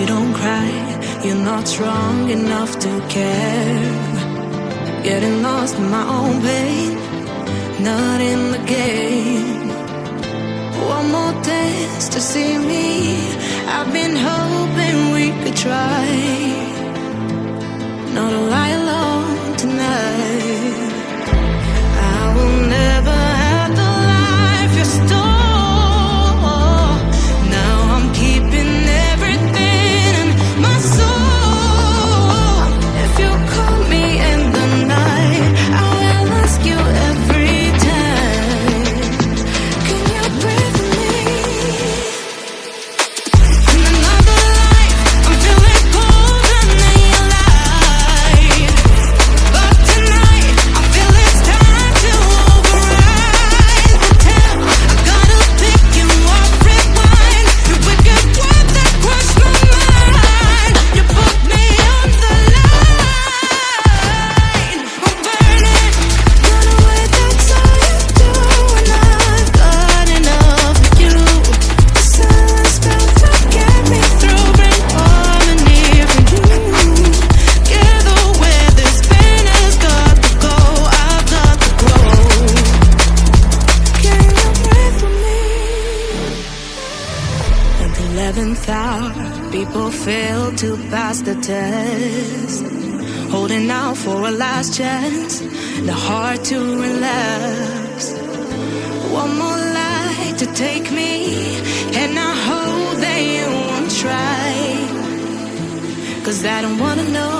you don't cry, you're not strong enough to care. Getting lost in my own pain, not in the game. One more dance to see me, I've been hoping we could try. Not a lie alone tonight. I will never have the life you stole. Now I'm keeping everything in my soul. If you call me in the night, I will ask you every time, can you breathe with me? In another life, I'm feeling colder than your light. But tonight, I feel it's time to override the tale. I gotta pick you up, rewind. Your wicked words that crush my mind. You put me on the line. I'm burning, run away, that's all you do. And I've got enough of you. The silence built to get me through, bring harmony for you. Together where this pain has got to go, I've got to grow. Can you breathe with me? At the 11th hour, people fail to pass the test. Holding out for a last chance, the heart to relapse. One more light to take me, and I hope that you won't try. 'Cause I don't wanna know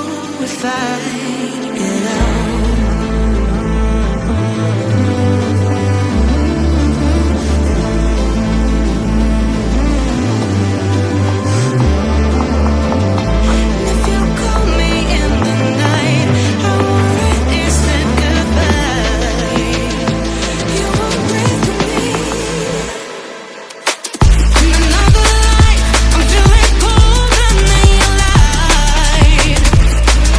if I get out. If you call me in the night, I already said goodbye. You won't breathe with me. In another life, I'm feeling colder than your light.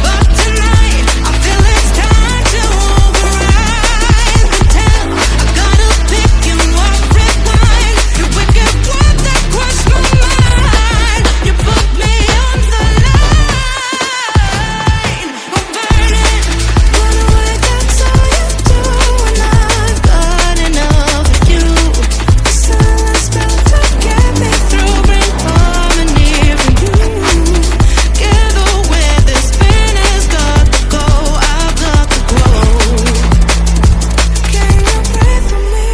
But tonight, I feel it's time to override the tale. I gotta pick you up, rewind. Your wicked words that crush my mind. You put me on the line. I'm burning, run away, that's all you do. And I've got enough of you. The silence built to get me through, bring harmony for you. Together where this pain has got to go, I've got to grow. Can you breathe with me?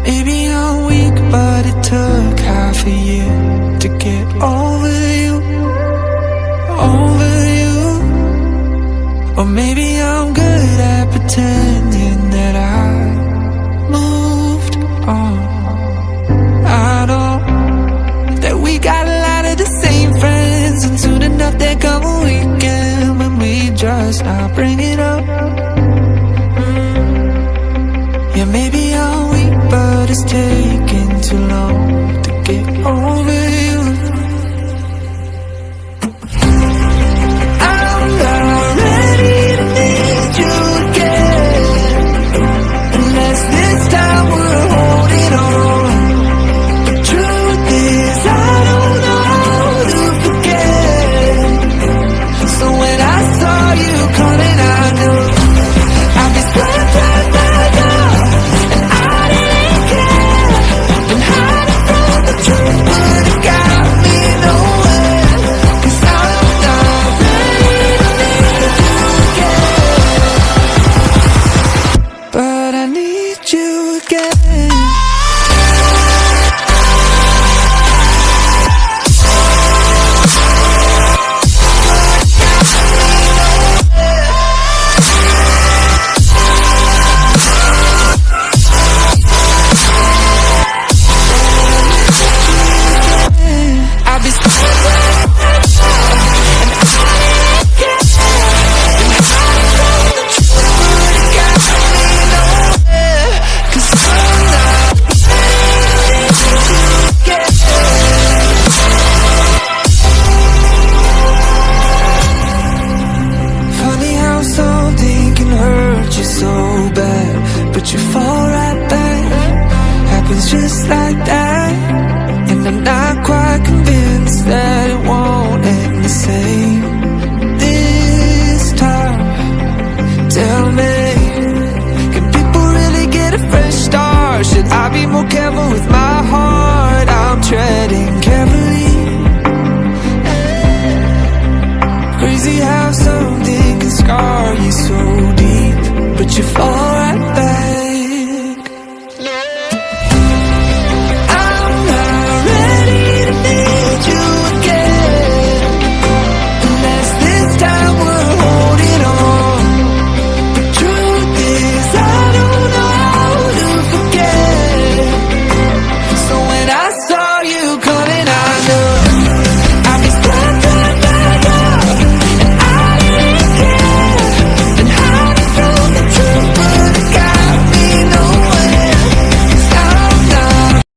Maybe I'm weak, but it took half a year to get over you, over you. Or maybe I'm good at pretending that I moved on. I know that we got a lot of the same friends, and soon enough there come a weekend when we just not bring it up. Yeah, maybe I'm weak, but it's taking too long to get over you. treading carefully. Crazy how something can scar you so deep, but you fall